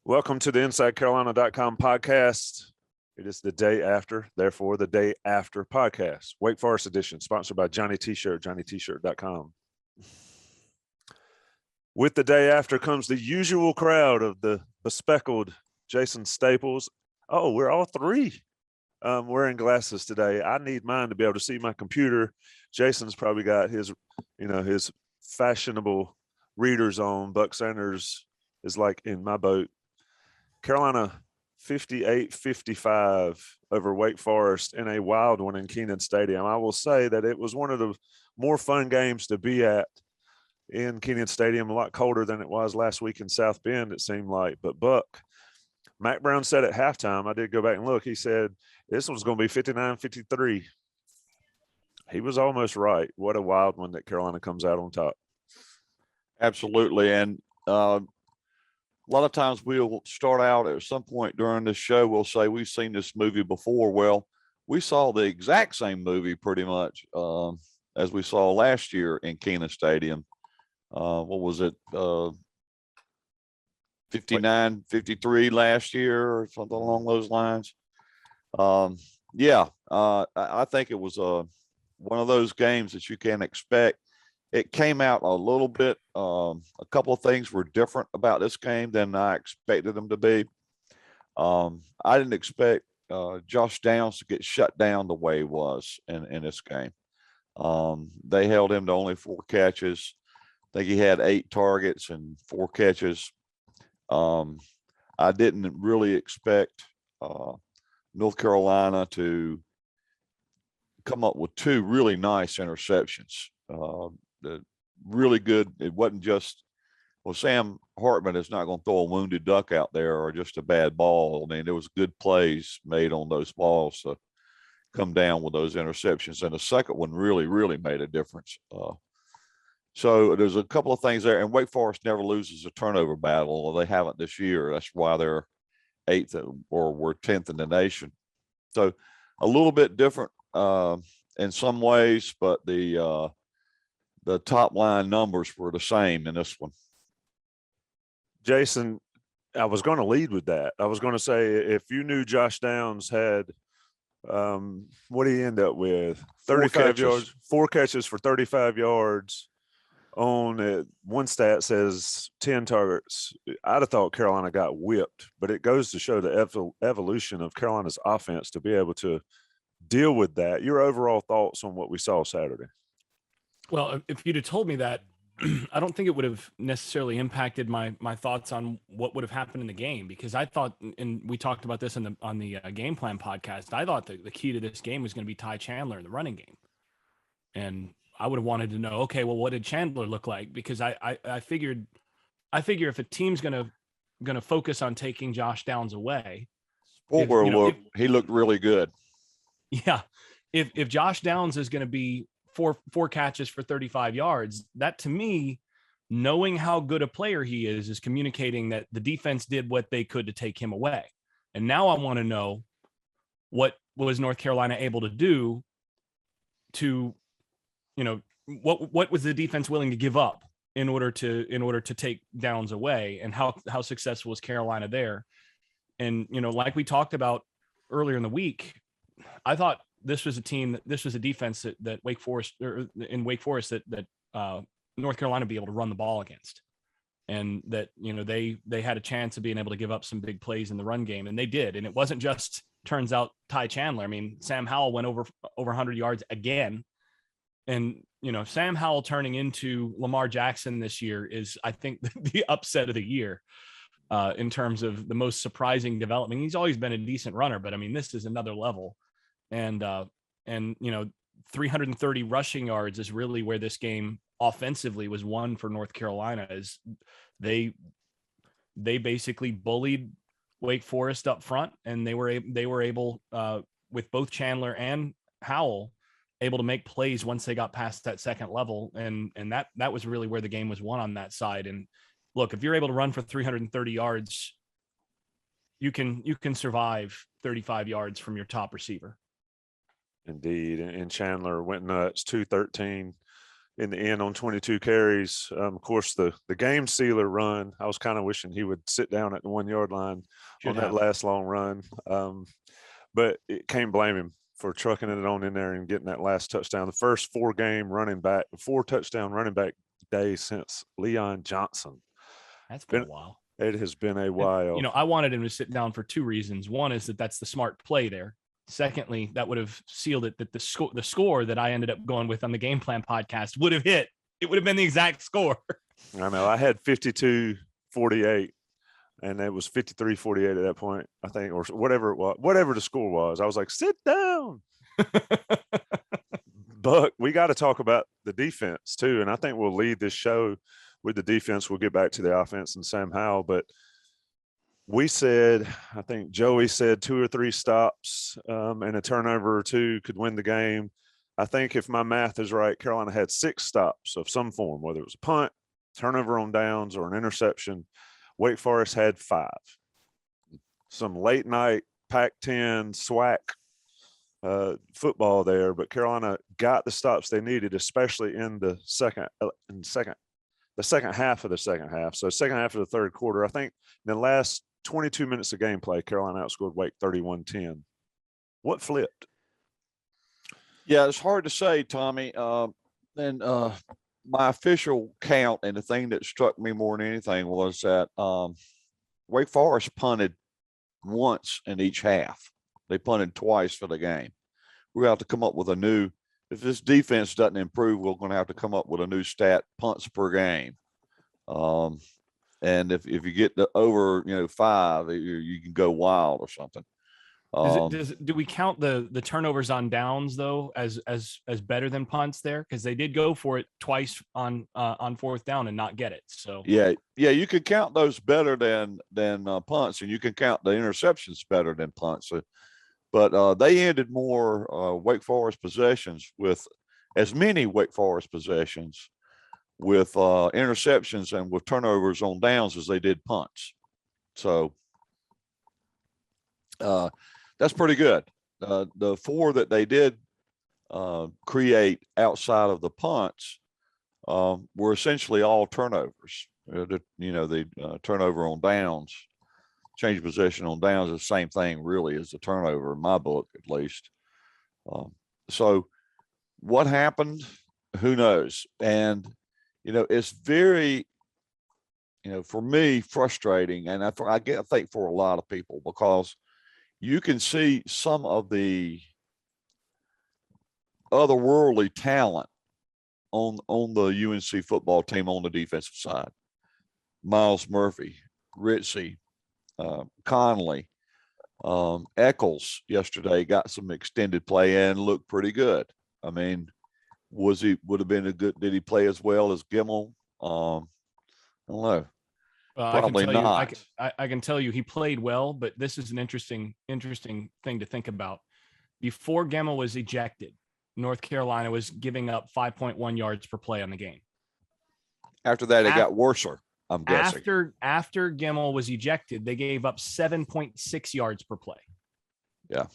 Welcome to the InsideCarolina.com podcast. It is the day after, therefore the day after podcast. Wake Forest edition, sponsored by Johnny T-Shirt, JohnnyT-Shirt.com. With the day after comes the usual crowd of the bespectacled Jason Staples. Oh, we're all three wearing glasses today. I need mine to be able to see my computer. Jason's probably got his fashionable readers on. Buck Sanders is like in my boat. Carolina 58-55 over Wake Forest in a wild one in Kenan Stadium. I will say that it was one of the more fun games to be at in Kenan Stadium, a lot colder than it was last week in South Bend, it seemed like. But Buck, Mac Brown said at halftime, I did go back and look, he said this one's going to be 59-53. He was almost right. What a wild one that Carolina comes out on top. Absolutely. And a lot of times we'll start out at some point during this show, we'll say we've seen this movie before. Well, we saw the exact same movie pretty much as we saw last year in Kenan Stadium. What was it? 59-53 last year or something along those lines. I think it was one of those games that you can expect. It came out a little bit. A couple of things were different about this game than I expected them to be. I didn't expect Josh Downs to get shut down the way he was in this game. They held him to only 4 catches. I think he had 8 targets and 4 catches. I didn't really expect North Carolina to come up with 2 really nice interceptions. Really good. It wasn't just, well, Sam Hartman is not going to throw a wounded duck out there or just a bad ball. I mean, there was good plays made on those balls to come down with those interceptions. And the second one really, really made a difference. So there's a couple of things there. And Wake Forest never loses a turnover battle. They haven't this year. That's why they're 8th or we're 10th in the nation. So a little bit different in some ways, but the top line numbers were the same in this one. Jason, I was going to lead with that. I was going to say, if you knew Josh Downs had, what did he end up with? 35 yards, 4 catches for 35 yards on it. One stat says 10 targets. I'd have thought Carolina got whipped, but it goes to show the evolution of Carolina's offense to be able to deal with that. Your overall thoughts on what we saw Saturday? Well, if you'd have told me that, I don't think it would have necessarily impacted my thoughts on what would have happened in the game, because I thought, and we talked about this on the game plan podcast, I thought that the key to this game was going to be Ty Chandler in the running game. And I would have wanted to know, okay, well, what did Chandler look like? Because I figure if a team's going to focus on taking Josh Downs away, he looked really good. Yeah. If Josh Downs is going to be four catches for 35 yards, that to me, knowing how good a player he is communicating that the defense did what they could to take him away. And now I want to know, what was North Carolina able to do to, what was the defense willing to give up in order to take Downs away, and how successful was Carolina there? And, like we talked about earlier in the week, I thought this was a defense that Wake Forest, or in Wake Forest, that North Carolina would be able to run the ball against, and that they had a chance of being able to give up some big plays in the run game, and they did. And it wasn't just, turns out, Ty Chandler. I mean, Sam Howell went over 100 yards again, and Sam Howell turning into Lamar Jackson this year is, I think, the upset of the year in terms of the most surprising development. He's always been a decent runner, but I mean, this is another level. And 330 rushing yards is really where this game offensively was won for North Carolina. Is they basically bullied Wake Forest up front, and they were able with both Chandler and Howell able to make plays once they got past that second level, and that was really where the game was won on that side. And look, if you're able to run for 330 yards, you can survive 35 yards from your top receiver. Indeed. And Chandler went nuts, 213 in the end on 22 carries. Of course, the game sealer run, I was kind of wishing he would sit down at the 1 yard line on that last long run. But it can't blame him for trucking it on in there and getting that last touchdown. The first 4 touchdown running back day since Leon Johnson. That's been a while. It has been a while. You know, I wanted him to sit down for 2 reasons. One is that's the smart play there. Secondly, that would have sealed it, that the score that I ended up going with on the Game Plan podcast would have hit. It would have been the exact score. I know. I had 52-48, and it was 53-48 at that point, I think, or whatever it was, whatever the score was. I was like, sit down. Buck, we got to talk about the defense too, and I think we'll lead this show with the defense. We'll get back to the offense and Sam Howell, but we said, I think Joey said 2 or 3 stops and a turnover or 2 could win the game. I think if my math is right, Carolina had 6 stops of some form, whether it was a punt, turnover on downs, or an interception. Wake Forest had 5. Some late night Pac-10 SWAC football there, but Carolina got the stops they needed, especially in the second half of the second half. So second half of the third quarter, I think in the last 22 minutes of gameplay, Carolina outscored Wake 31-10. What flipped? Yeah, it's hard to say, Tommy. And my official count, and the thing that struck me more than anything was that Wake Forest punted once in each half. They punted twice for the game. We're going to have to come up with if this defense doesn't improve, we're going to have to come up with a new stat, punts per game. And if you get over 5, you can go wild or something. Do we count the turnovers on downs though as better than punts there? Because they did go for it twice on 4th down and not get it. So yeah, you can count those better than punts, and you can count the interceptions better than punts. But they ended more Wake Forest possessions with as many Wake Forest possessions with interceptions and with turnovers on downs as they did punts. So that's pretty good. The 4 that they did create outside of the punts were essentially all turnovers. The turnover on downs, change of possession on downs is the same thing really as the turnover in my book, at least. So what happened? Who knows? And, it's very, for me, frustrating. And I think for a lot of people, because you can see some of the otherworldly talent on the UNC football team on the defensive side. Miles Murphy, Ritzy, Conley, Eccles yesterday got some extended play and looked pretty good. I mean, did he play as well as Gimmel? I don't know. Probably not. I can tell you he played well, but this is an interesting thing to think about. Before Gimmel was ejected, North Carolina was giving up 5.1 yards per play on the game. After that, it got worser, I'm guessing. After Gimmel was ejected, they gave up 7.6 yards per play. Yeah.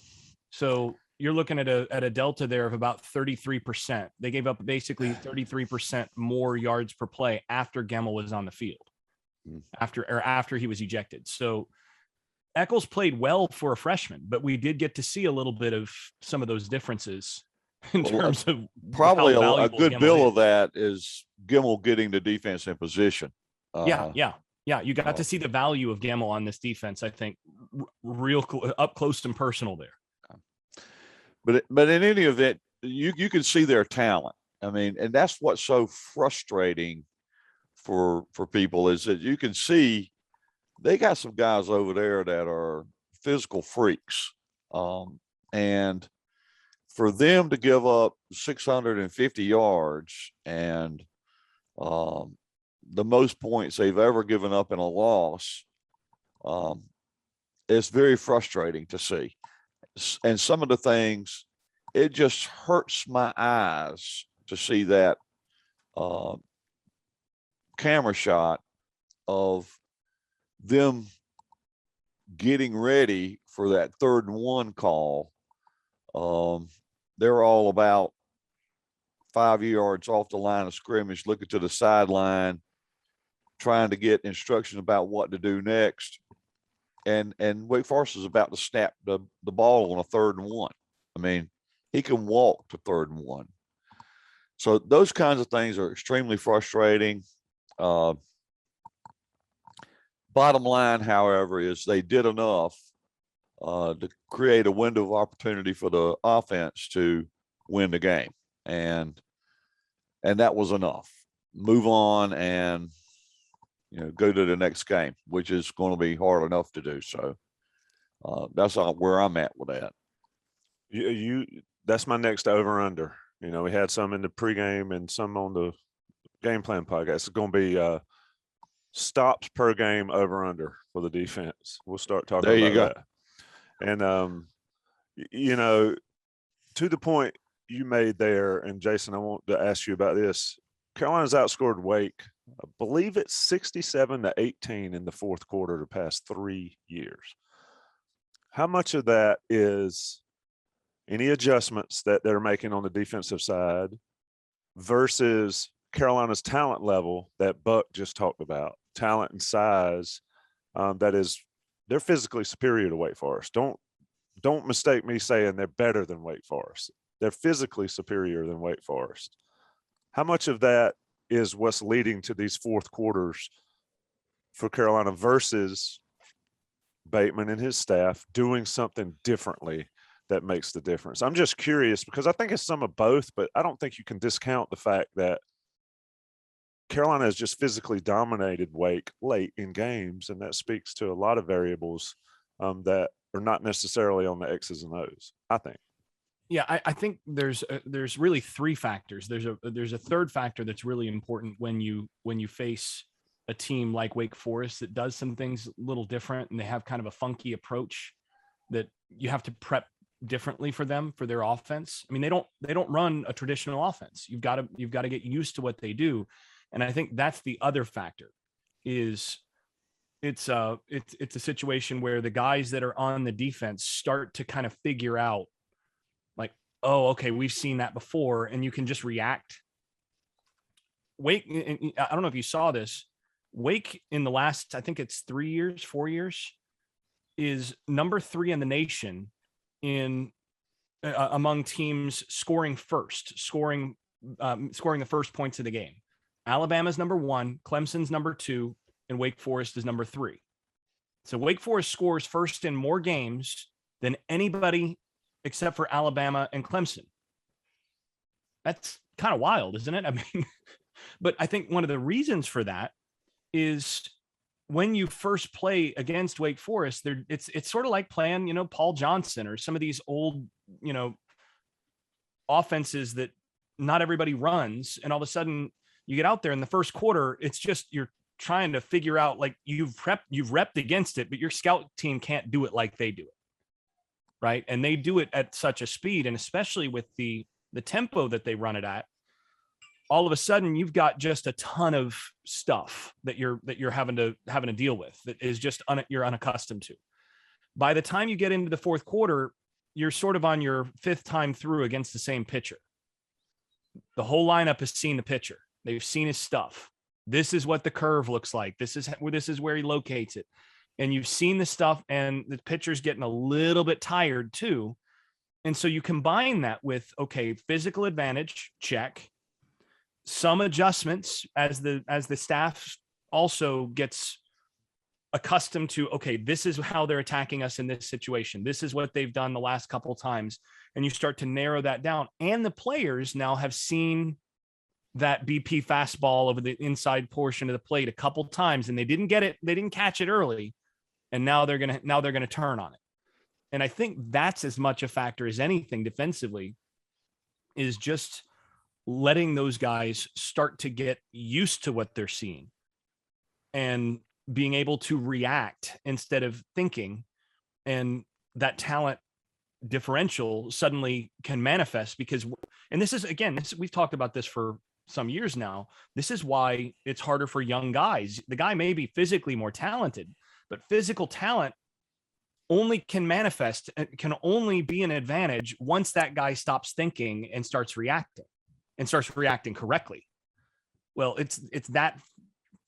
So you're looking at a delta there of about 33%. They gave up basically 33% more yards per play after Gimmel was on the field. After he was ejected. So Eccles played well for a freshman, but we did get to see a little bit of some of those differences in terms of probably a good bill of that is Gimmel getting the defense in position. Yeah. You got to see the value of Gimmel on this defense. I think real up close and personal there. But in any event, you can see their talent. I mean, and that's what's so frustrating for people is that you can see they got some guys over there that are physical freaks. And for them to give up 650 yards and the most points they've ever given up in a loss, it's very frustrating to see. And some of the things, it just hurts my eyes to see that camera shot of them getting ready for that 3rd and 1 call. They're all about 5 yards off the line of scrimmage, looking to the sideline, trying to get instruction about what to do next. And Wake Forest is about to snap the ball on a 3rd and 1. I mean, he can walk to 3rd and 1. So those kinds of things are extremely frustrating. Bottom line, however, is they did enough to create a window of opportunity for the offense to win the game. And that was enough. Move on and, go to the next game, which is going to be hard enough to do. So that's where I'm at with that. That's my next over under. We had some in the pregame and some on the game plan podcast. It's going to be stops per game over under for the defense. We'll start talking there you about go. that. And, to the point you made there, and Jason, I want to ask you about this. Carolina's outscored Wake, I believe it's 67-18 in the fourth quarter the past 3 years. How much of that is any adjustments that they're making on the defensive side versus Carolina's talent level that Buck just talked about, talent and size, they're physically superior to Wake Forest. Don't mistake me saying they're better than Wake Forest. They're physically superior than Wake Forest. How much of that is what's leading to these fourth quarters for Carolina versus Bateman and his staff doing something differently that makes the difference? I'm just curious because I think it's some of both, but I don't think you can discount the fact that Carolina has just physically dominated Wake late in games, and that speaks to a lot of variables that are not necessarily on the X's and O's, I think. Yeah, I think there's really 3 factors. There's a third factor that's really important when you face a team like Wake Forest that does some things a little different, and they have kind of a funky approach that you have to prep differently for them, for their offense. I mean, they don't run a traditional offense. You've got to get used to what they do. And I think that's the other factor is it's a situation where the guys that are on the defense start to kind of figure out like, oh, okay, we've seen that before, and you can just react. Wake, I don't know if you saw this, Wake in the last, I think it's 4 years, is number 3 in the nation in among teams scoring the first points of the game. Alabama's number 1, Clemson's number 2, and Wake Forest is number 3. So Wake Forest scores first in more games than anybody except for Alabama and Clemson. That's kind of wild, isn't it? I mean, but I think one of the reasons for that is when you first play against Wake Forest, it's sort of like playing, Paul Johnson or some of these old, offenses that not everybody runs. And all of a sudden you get out there in the first quarter, it's just, you're trying to figure out, like you've repped against it, but your scout team can't do it like they do it. Right. And they do it at such a speed, and especially with the tempo that they run it at, all of a sudden you've got just a ton of stuff that you're having to deal with that is just you're unaccustomed to. By the time you get into the fourth quarter, you're sort of on your 5th time through against the same pitcher. The whole lineup has seen the pitcher. They've seen his stuff. This is what the curve looks like. This is where he locates it. And you've seen the stuff, and the pitcher's getting a little bit tired too. And so you combine that with, okay, physical advantage, check. Some adjustments as the staff also gets accustomed to, okay, this is how they're attacking us in this situation. This is what they've done the last couple of times. And you start to narrow that down. And the players now have seen that BP fastball over the inside portion of the plate a couple times, and they didn't get it. They didn't catch it early. And now they're going to turn on it. And I think that's as much a factor as anything defensively, is just letting those guys start to get used to what they're seeing and being able to react instead of thinking. And that talent differential suddenly can manifest because, and this is, again, we've talked about this for some years now. This is why it's harder for young guys. The guy may be physically more talented, but physical talent only can manifest, can only be an advantage once that guy stops thinking and starts reacting. and starts reacting correctly. Well, it's that,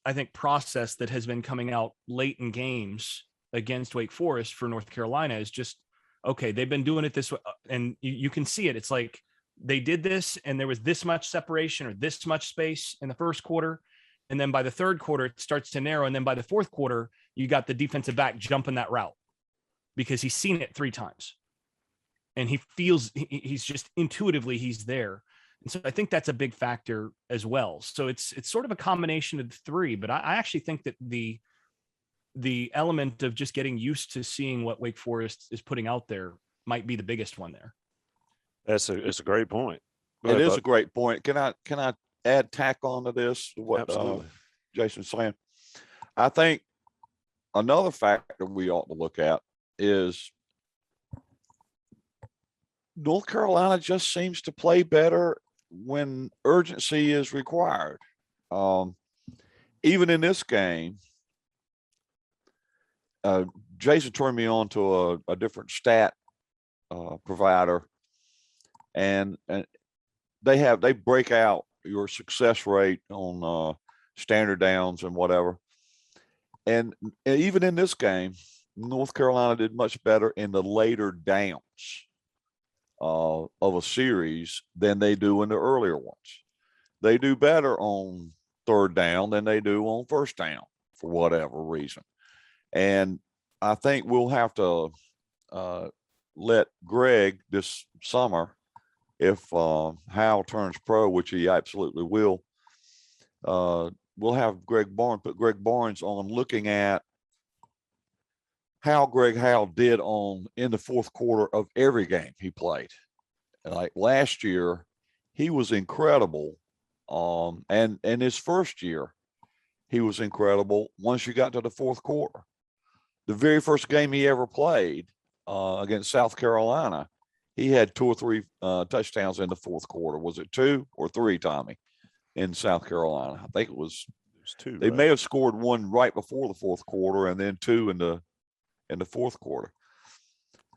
I think, process that has been coming out late in games against Wake Forest for North Carolina is just, okay, they've been doing it this way. And you can see it. It's like they did this and there was this much separation or this much space in the first quarter. And then by the third quarter, it starts to narrow. And then by the fourth quarter, you got the defensive back jumping that route because he's seen it 3 times. And he feels he's just intuitively he's there. And so I think that's a big factor as well. So it's sort of a combination of the 3, but I actually think that the element of just getting used to seeing what Wake Forest is putting out there might be the biggest one there. It's a great point. It is a great point. Can I add tack on to this? What Jason's saying? I think another factor we ought to look at is North Carolina just seems to play better when urgency is required. Even in this game, Jason turned me on to a different stat provider, and they break out your success rate on standard downs and whatever. And even in this game, North Carolina did much better in the later downs of a series than they do in the earlier ones. They do better on third down than they do on first down for whatever reason. And I think we'll have to let Greg this summer, if Howell turns pro, which he absolutely will, we'll have put Greg Barnes on looking at how Greg Howell did in the fourth quarter of every game he played. Like last year, he was incredible. And his first year, he was incredible once you got to the fourth quarter. The very first game he ever played against South Carolina, he had 2 or 3 touchdowns in the fourth quarter. Was it 2 or 3, Tommy, in South Carolina? I think it was 2. They may have scored 1 right before the fourth quarter and then 2 in the fourth quarter.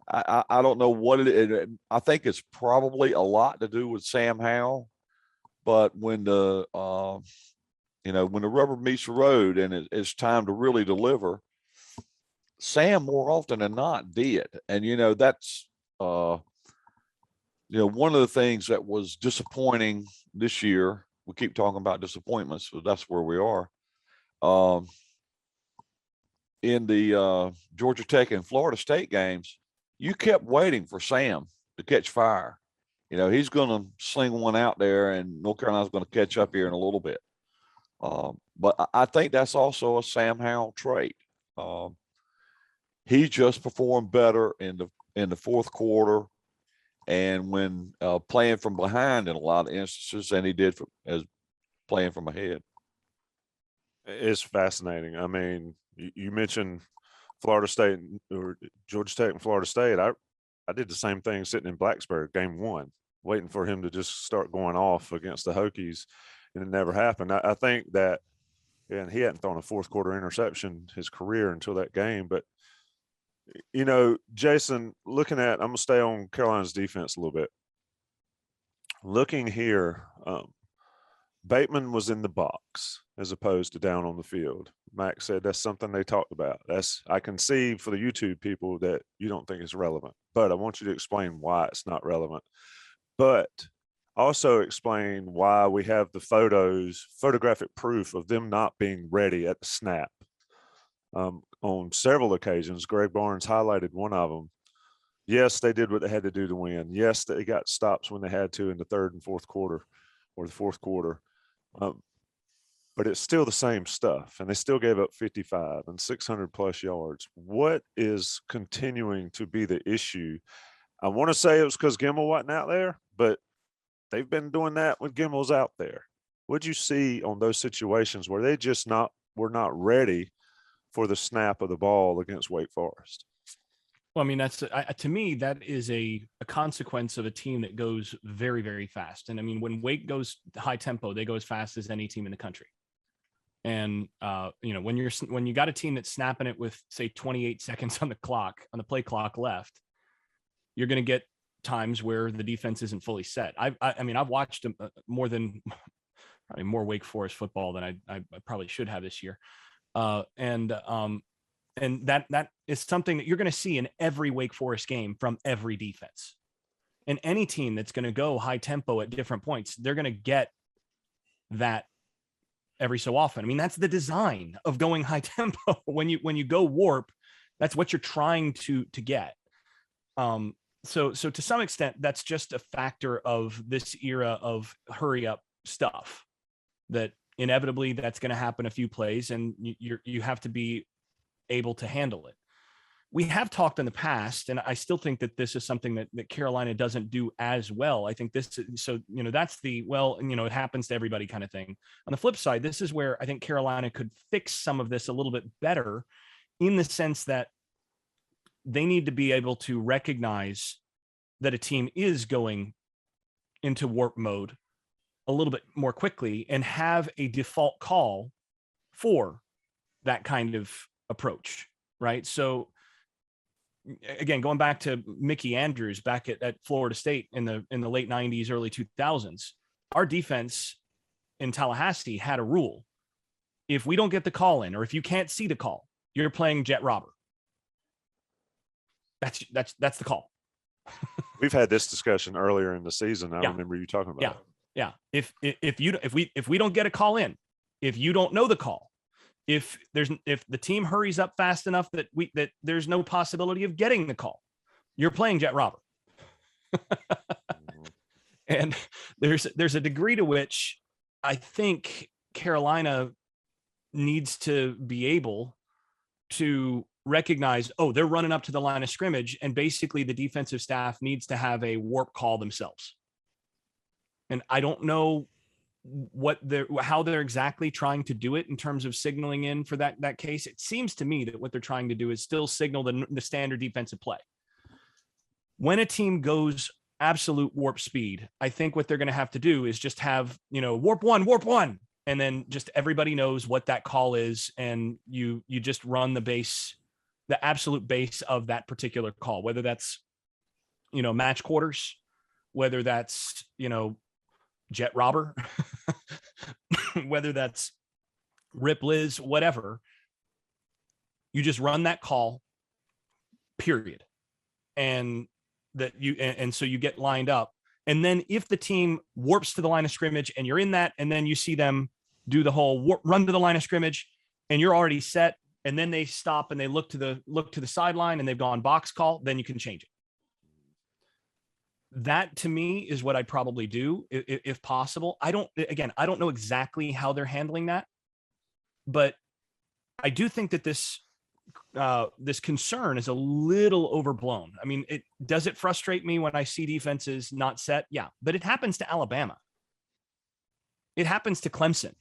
I don't know what it is. I think it's probably a lot to do with Sam Howell, but when the rubber meets the road and it's time to really deliver, Sam more often than not did. And that's one of the things that was disappointing this year. We keep talking about disappointments, so that's where we are. In the Georgia Tech and Florida State games, you kept waiting for Sam to catch fire. He's going to sling one out there and North Carolina's going to catch up here in a little bit. But I think that's also a Sam Howell trait. He just performed better in the fourth quarter and when playing from behind in a lot of instances than he did as playing from ahead. It's fascinating. I mean, you mentioned Florida State or Georgia Tech and Florida State. I did the same thing sitting in Blacksburg, game 1, waiting for him to just start going off against the Hokies, and it never happened. I think that, and he hadn't thrown a fourth quarter interception his career until that game. But, Jason, I'm going to stay on Carolina's defense a little bit. Looking here, Bateman was in the box as opposed to down on the field. Max said that's something they talked about. I can see for the YouTube people that you don't think it's relevant, but I want you to explain why it's not relevant. But also explain why we have the photographic proof of them not being ready at the snap. On several occasions, Greg Barnes highlighted one of them. Yes, they did what they had to do to win. Yes, they got stops when they had to in the third and fourth quarter or the fourth quarter. But it's still the same stuff, and they still gave up 55 and 600 plus yards. What is continuing to be the issue? I want to say it was because Gimmel wasn't out there, but they've been doing that when Gimmel's out there. What'd you see on those situations where they just were not ready for the snap of the ball against Wake Forest? Well, I mean, that's to me, that is a consequence of a team that goes very, very fast. And I mean, when Wake goes high tempo, they go as fast as any team in the country. And when you got a team that's snapping it with say 28 seconds on the play clock left, you're going to get times where the defense isn't fully set. I mean, I've watched probably more Wake Forest football than I probably should have this year. And that is something that you're going to see in every Wake Forest game from every defense. And any team that's going to go high tempo at different points, they're going to get that every so often. I mean, that's the design of going high tempo. When you go warp, that's what you're trying to get. So to some extent, that's just a factor of this era of hurry up stuff, that inevitably that's going to happen a few plays, and you have to be able to handle it. We have talked in the past, and I still think that this is something that Carolina doesn't do as well. I think this, so, that's it happens to everybody kind of thing. On the flip side, this is where I think Carolina could fix some of this a little bit better, in the sense that they need to be able to recognize that a team is going into warp mode a little bit more quickly and have a default call for that kind of approach, right? So again, going back to Mickey Andrews back at Florida State in the late 90s, early 2000s, our defense in Tallahassee had a rule: if we don't get the call in, or if you can't see the call, you're playing jet robber. That's the call. We've had this discussion earlier in the season. I remember you talking about it. Yeah. If we don't get a call in, if you don't know the call, if the team hurries up fast enough that there's no possibility of getting the call, you're playing jet robber. And there's a degree to which I think Carolina needs to be able to recognize, they're running up to the line of scrimmage, and basically the defensive staff needs to have a warp call themselves. And I don't know how they're exactly trying to do it in terms of signaling in for that case. It seems to me that what they're trying to do is still signal the standard defensive play. When a team goes absolute warp speed, I think what they're going to have to do is just have, warp one, and then just everybody knows what that call is, and you just run the absolute base of that particular call, whether that's, match quarters, whether that's, jet robber, whether that's rip Liz, whatever. You just run that call, period. And so you get lined up. And then if the team warps to the line of scrimmage and you're in that, and then you see them do the whole run to the line of scrimmage and you're already set, and then they stop and they look to the sideline and they've gone box call, then you can change it. That to me is what I'd probably do if possible. I don't know exactly how they're handling that, but I do think that this concern is a little overblown. I mean, does it frustrate me when I see defenses not set? Yeah, but it happens to Alabama. It happens to Clemson,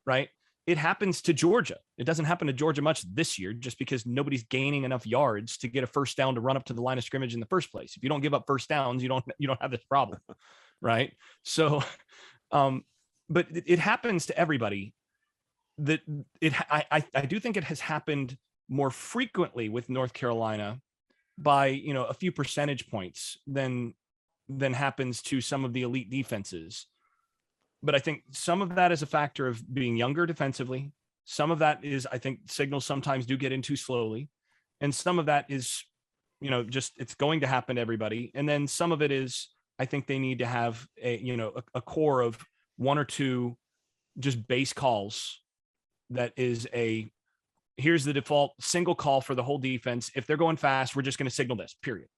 right? It happens to Georgia. It doesn't happen to Georgia much this year, just because nobody's gaining enough yards to get a first down to run up to the line of scrimmage in the first place. If you don't give up first downs, you don't have this problem, right? So, but it happens to everybody. I do think it has happened more frequently with North Carolina by a few percentage points than happens to some of the elite defenses. But I think some of that is a factor of being younger defensively. Some of that is, I think, signals sometimes do get in too slowly. And some of that is, just it's going to happen to everybody. And then some of it is, I think they need to have a core of one or two just base calls that is here's the default single call for the whole defense. If they're going fast, we're just going to signal this, period.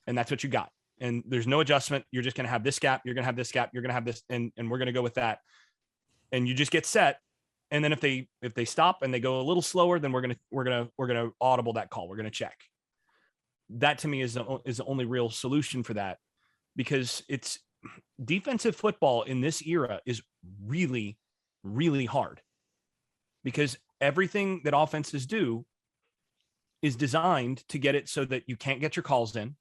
And that's what you got. And there's no adjustment. You're just going to have this gap. You're going to have this gap. You're going to have this, and we're going to go with that. And you just get set. And then if they stop and they go a little slower, then we're going to audible that call. We're going to check. That to me is the only real solution for that, because it's defensive football in this era is really, really hard, because everything that offenses do is designed to get it so that you can't get your calls in.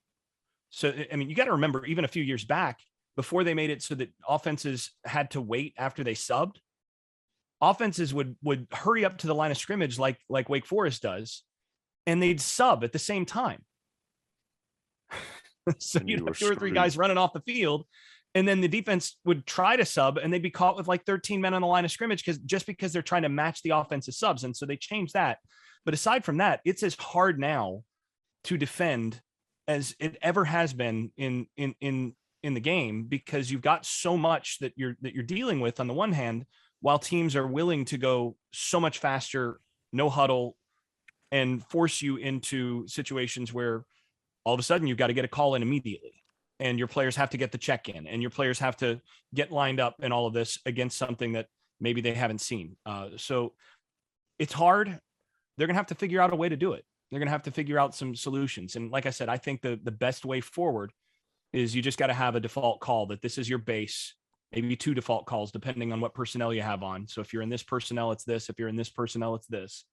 So, I mean, you got to remember, even a few years back, before they made it so that offenses had to wait after they subbed, offenses would hurry up to the line of scrimmage like Wake Forest does, and they'd sub at the same time. So And you'd you were have two or three screwed. guys running off the field. And then the defense would try to sub and they'd be caught with like 13 men on the line of scrimmage because they're trying to match the offensive subs. And so they changed that. But aside from that, it's as hard now to defend as it ever has been in the game, because you've got so much that you're dealing with on the one hand, while teams are willing to go so much faster, no huddle, and force you into situations where all of a sudden you've got to get a call in immediately. And your players have to get the check in, and your players have to get lined up and all of this against something that maybe they haven't seen. So it's hard. They're going to have to figure out a way to do it. They're going to have to figure out some solutions. And like I said, I think the best way forward is you just got to have a default call that this is your base, maybe 2 default calls, depending on what personnel you have on. So if you're in this personnel, it's this. If you're in this personnel, it's this.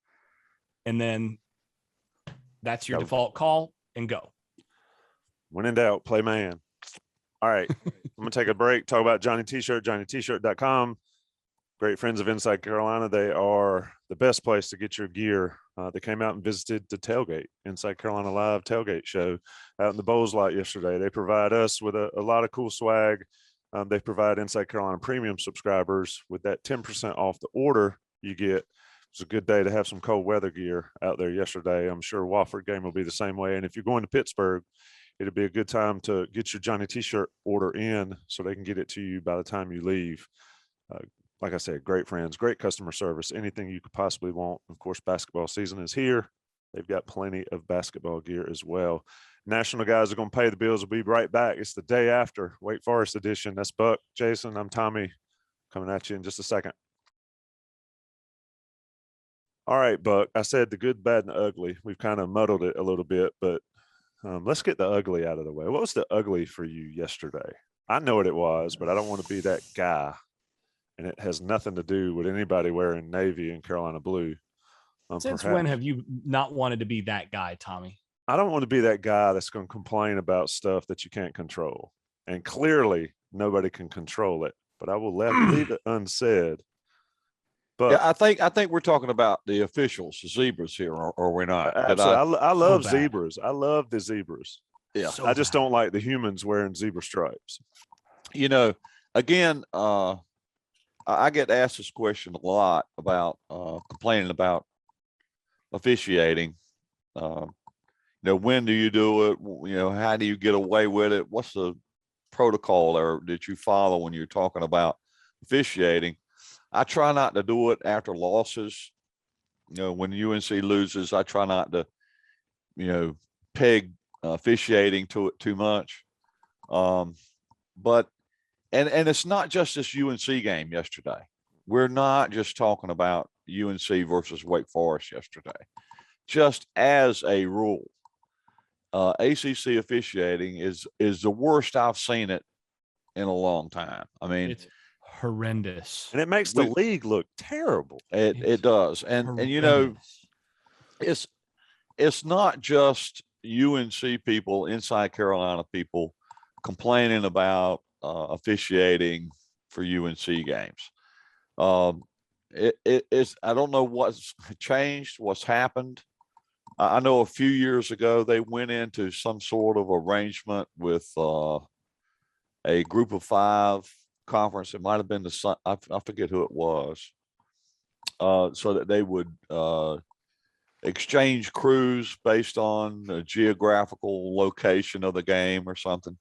And then that's your default call, and go. When in doubt, play man. All right. I'm going to take a break, talk about Johnny T-shirt, johnnytshirt.com. Great friends of Inside Carolina. They are the best place to get your gear. They came out and visited the tailgate, Inside Carolina Live tailgate show out in the Bowls lot yesterday. They provide us with a lot of cool swag. They provide Inside Carolina premium subscribers with that 10% off the order you get. It's a good day to have some cold weather gear out there yesterday. I'm sure Wofford game will be the same way. And if you're going to Pittsburgh, it'll be a good time to get your Johnny T-shirt order in so they can get it to you by the time you leave. Like I said, great friends, great customer service, anything you could possibly want. Of course, basketball season is here. They've got plenty of basketball gear as well. National guys are going to pay the bills. We'll be right back. It's the day after Wake Forest edition. That's Buck, Jason. I'm Tommy, coming at you in just a second. All right, Buck. I said the good, bad, and the ugly. We've kind of muddled it a little bit, but let's get the ugly out of the way. What was the ugly for you yesterday? I know what it was, but I don't want to be that guy. And it has nothing to do with anybody wearing navy and Carolina blue. Since when have you not wanted to be that guy, Tommy? I don't want to be that guy that's going to complain about stuff that you can't control. And clearly nobody can control it, but I will leave it unsaid. But yeah, I think we're talking about the officials, the zebras here, or we're not. Absolutely. I love zebras. I love the zebras. Yeah. So I just don't like the humans wearing zebra stripes. You know, again, I get asked this question a lot about complaining about officiating. When do you do it? How do you get away with it? What's the protocol that you follow when you're talking about officiating? I try not to do it after losses. When UNC loses, I try not to, peg officiating to it too much. But it's not just this UNC game yesterday. We're not just talking about UNC versus Wake Forest yesterday. Just as a rule, ACC officiating is the worst I've seen it in a long time. I mean, it's horrendous, and it makes the league look terrible. It does, and it's not just UNC people, Inside Carolina people, complaining about officiating for UNC games. It's I don't know what's changed, what's happened. I know a few years ago they went into some sort of arrangement with a group of 5 conference. It might have been I forget who it was. So that they would exchange crews based on the geographical location of the game or something.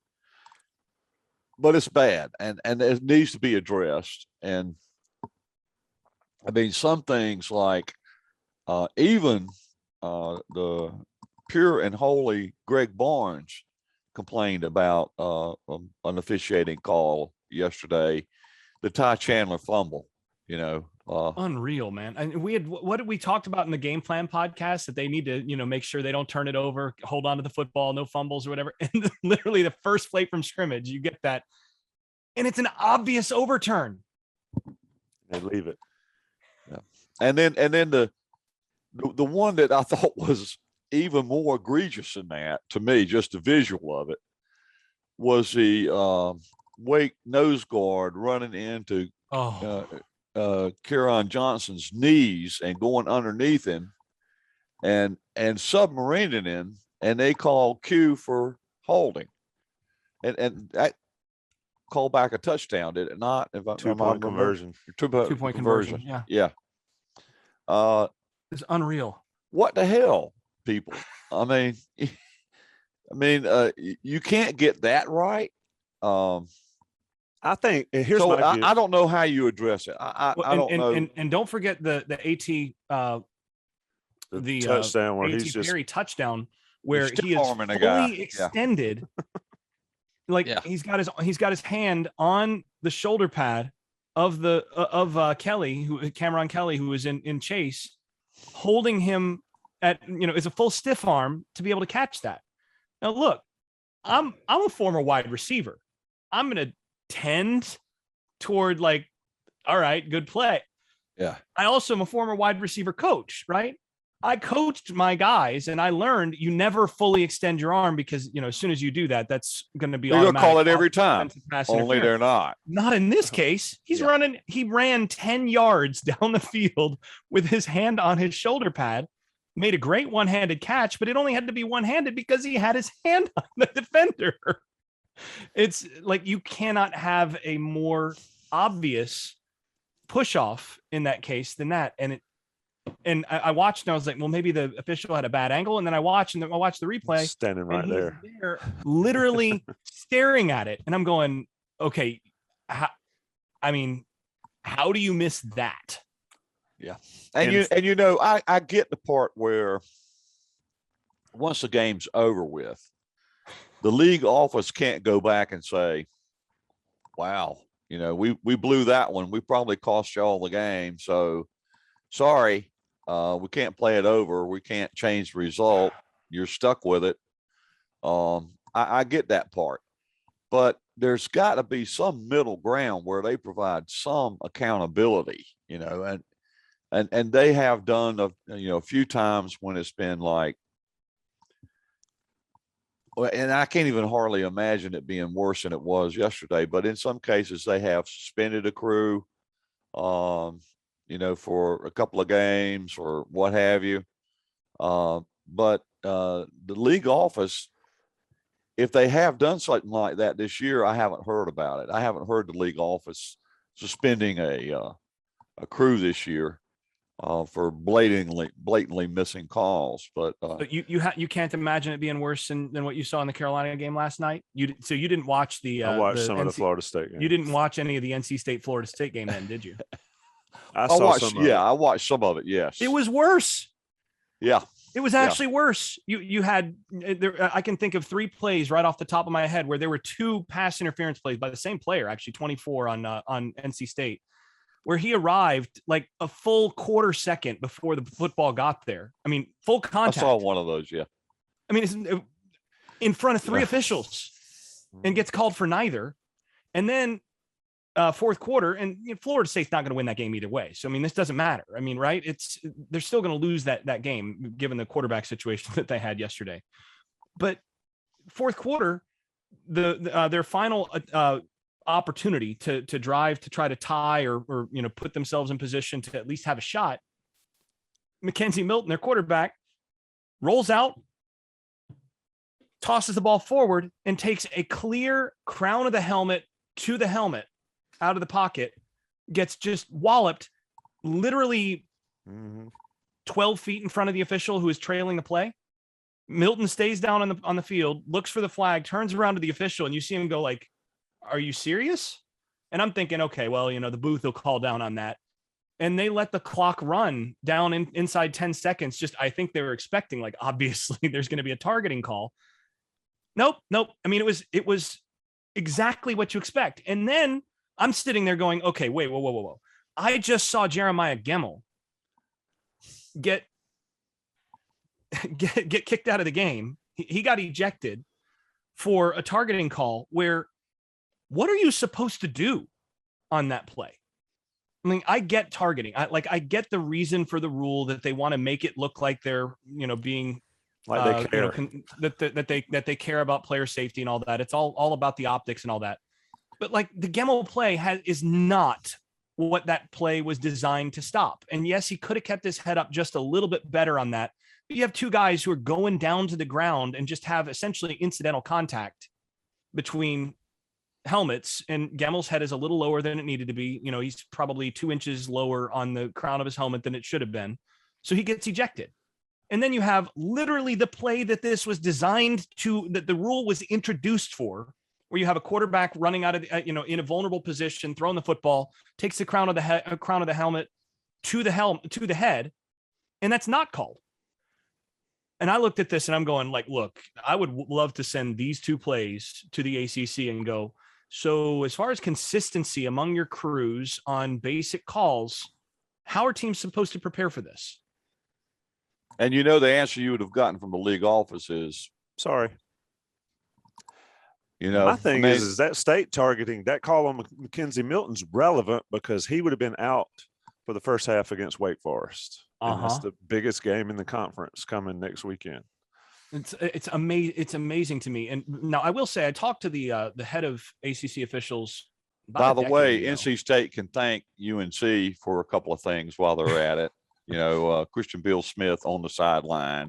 But it's bad, and it needs to be addressed. And I mean, some things like even the pure and holy Greg Barnes complained about an officiating call yesterday, the Ty Chandler fumble. Unreal, man. And what did we talked about in the game plan podcast, that they need to, make sure they don't turn it over, hold on to the football, no fumbles or whatever. And literally the first play from scrimmage, you get that. And it's an obvious overturn. They leave it. Yeah. And then the one that I thought was even more egregious than that, to me, just the visual of it, was the Wake nose guard running into Kieran Johnson's knees and going underneath him and submarining him, and they call Q for holding. and that called back a touchdown, did it not? If I, 2-point conversion. 2-point conversion. Yeah. Yeah. It's unreal. What the hell, people? I mean, you can't get that right. I think here's so my view. I don't know how you address it. I don't know. And don't forget the AT the touchdown where AT he's just Perry touchdown where he is arming a guy. fully extended. Like he's got his hand on the shoulder pad of Kelly, Cam'Ron Kelly, who was in chase, holding him at, it's a full stiff arm to be able to catch that. Now look, I'm a former wide receiver. I'm going to tend toward like, all right, good play. Yeah. I also am a former wide receiver coach, right? I coached my guys and I learned you never fully extend your arm because, as soon as you do that, that's going to be You're going to call it every time. Only they're not. Not in this case. He ran 10 yards down the field with his hand on his shoulder pad, made a great one-handed catch, but it only had to be one-handed because he had his hand on the defender. It's like you cannot have a more obvious push off in that case than that. And I watched and I was like, well, maybe the official had a bad angle. And then I watched the replay. Standing right there, literally staring at it. And I'm going, okay, how do you miss that? Yeah. And I get the part where once the game's over with, the league office can't go back and say, wow, we blew that one. We probably cost y'all the game. So sorry, we can't play it over. We can't change the result. You're stuck with it. I get that part, but there's got to be some middle ground where they provide some accountability, and they have done a few times when it's been like, and I can't even hardly imagine it being worse than it was yesterday, but in some cases they have suspended a crew, for a couple of games or what have you. But the league office, if they have done something like that this year, I haven't heard about it. I haven't heard the league office suspending a crew this year for blatantly missing calls. But you can't imagine it being worse than what you saw in the Carolina game last night. You didn't watch the I watched some of the Florida State game. You didn't watch any of the NC State Florida State game then, did you? I watched some of it. Yes, it was worse. Yeah, it was actually worse. You had I can think of 3 plays right off the top of my head where there were 2 pass interference plays by the same player, actually 24 on NC State, where he arrived like a full quarter second before the football got there. I mean, full contact. I saw one of those. Yeah, I mean, it's in front of 3 officials and gets called for neither, and then. Fourth quarter, and Florida State's not going to win that game either way. So, I mean, this doesn't matter. I mean, right? They're still going to lose that game given the quarterback situation that they had yesterday. But fourth quarter, their final opportunity to drive to try to tie or put themselves in position to at least have a shot. Mackenzie Milton, their quarterback, rolls out, tosses the ball forward, and takes a clear crown of the helmet to the helmet. Out of the pocket, gets just walloped literally 12 feet in front of the official who is trailing the play. Milton stays down on the field, looks for the flag, turns around to the official, and you see him go like, are you serious? And I'm thinking, okay, well, the booth will call down on that. And they let the clock run down inside 10 seconds. Just, I think they were expecting, like, obviously there's going to be a targeting call. Nope. I mean, it was exactly what you expect. And then I'm sitting there going, okay, wait, whoa. I just saw Jeremiah Gemmel get kicked out of the game. He got ejected for a targeting call where what are you supposed to do on that play? I mean, I get targeting. I get the reason for the rule that they want to make it look like they're, being like they care. That they care about player safety and all that. It's all about the optics and all that. But like the Gemmel play is not what that play was designed to stop. And yes, he could have kept his head up just a little bit better on that. But you have 2 guys who are going down to the ground and just have essentially incidental contact between helmets, and Gemmel's head is a little lower than it needed to be. He's probably 2 inches lower on the crown of his helmet than it should have been. So he gets ejected. And then you have literally the play that this was designed to, that the rule was introduced for, where you have a quarterback running out of, in a vulnerable position, throwing the football, takes the crown of the helmet to the head, and that's not called. And I looked at this and I'm going like, look, I would love to send these 2 plays to the ACC and go, so as far as consistency among your crews on basic calls, how are teams supposed to prepare for this? And the answer you would have gotten from the league office is sorry. My thing is that state targeting, that call on Mackenzie Milton's relevant because he would have been out for the first half against Wake Forest. And that's the biggest game in the conference coming next weekend. It's amazing to me. And now I will say, I talked to the head of ACC officials. By the way, NC State can thank UNC for a couple of things while they're at it. Christian Bill Smith on the sideline.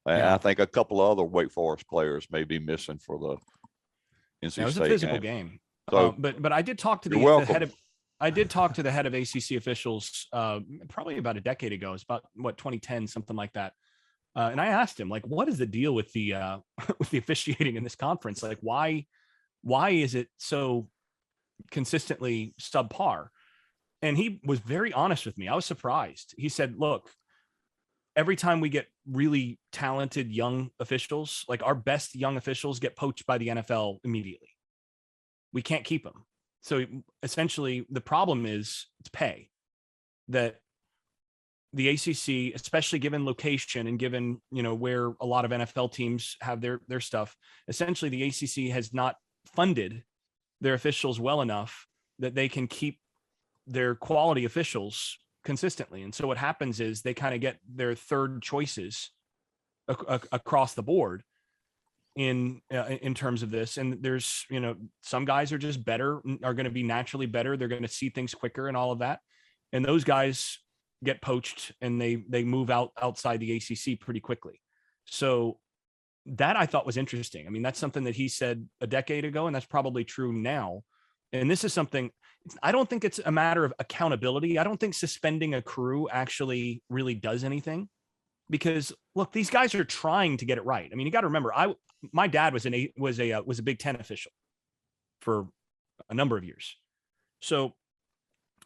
I think a couple of other Wake Forest players may be missing for the NC State. It was a physical game. So, but I did talk to the head of. I did talk to the head of ACC officials probably about a decade ago. It's about 2010, something like that. And I asked him, like, what is the deal with the with the officiating in this conference? Like, why is it so consistently subpar? And he was very honest with me. I was surprised. He said, look, every time we get really talented young officials, like our best young officials get poached by the NFL immediately. We can't keep them. So essentially the problem is it's pay. That the ACC, especially given location and given, where a lot of NFL teams have their stuff, essentially the ACC has not funded their officials well enough that they can keep their quality officials consistently. And so what happens is they kind of get their third choices across the board in terms of this. And there's, some guys are just better, are going to be naturally better. They're going to see things quicker and all of that. And those guys get poached and they move outside the ACC pretty quickly. So that I thought was interesting. I mean, that's something that he said a decade ago, and that's probably true now. And this is something, I don't think it's a matter of accountability. I don't think suspending a crew actually really does anything, because look, these guys are trying to get it right. I mean, you got to remember, my dad was a Big Ten official for a number of years. So,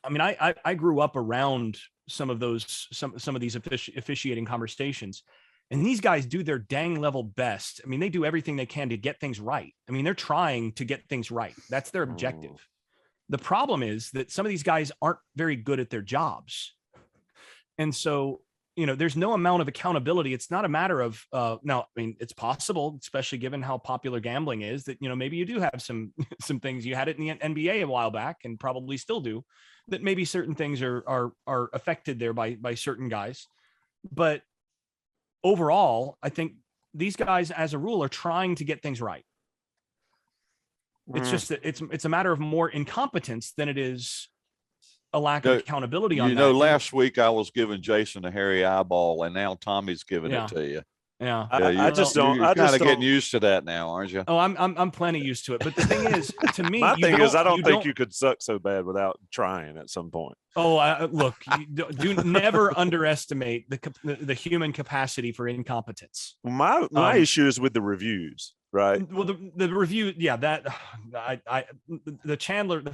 I mean, I grew up around some of these officiating conversations, and these guys do their dang level best. I mean, they do everything they can to get things right. I mean, they're trying to get things right. That's their objective. The problem is that some of these guys aren't very good at their jobs. And so, there's no amount of accountability. It's not a matter of, now, I mean, it's possible, especially given how popular gambling is, that, maybe you do have some things. You had it in the NBA a while back and probably still do, that maybe certain things are affected there by certain guys. But overall, I think these guys, as a rule, are trying to get things right. It's just that it's a matter of more incompetence than it is a lack of accountability on that. Last week I was giving Jason a hairy eyeball, and now Tommy's giving it to you. Yeah. I just don't. You're kind of getting used to that now, aren't you? Oh, I'm plenty used to it. But the thing is, to me, my thing is, I don't think you could suck so bad without trying at some point. Oh, look, do never underestimate the human capacity for incompetence. My issue is with the reviews. Right. Well, the review, yeah, that the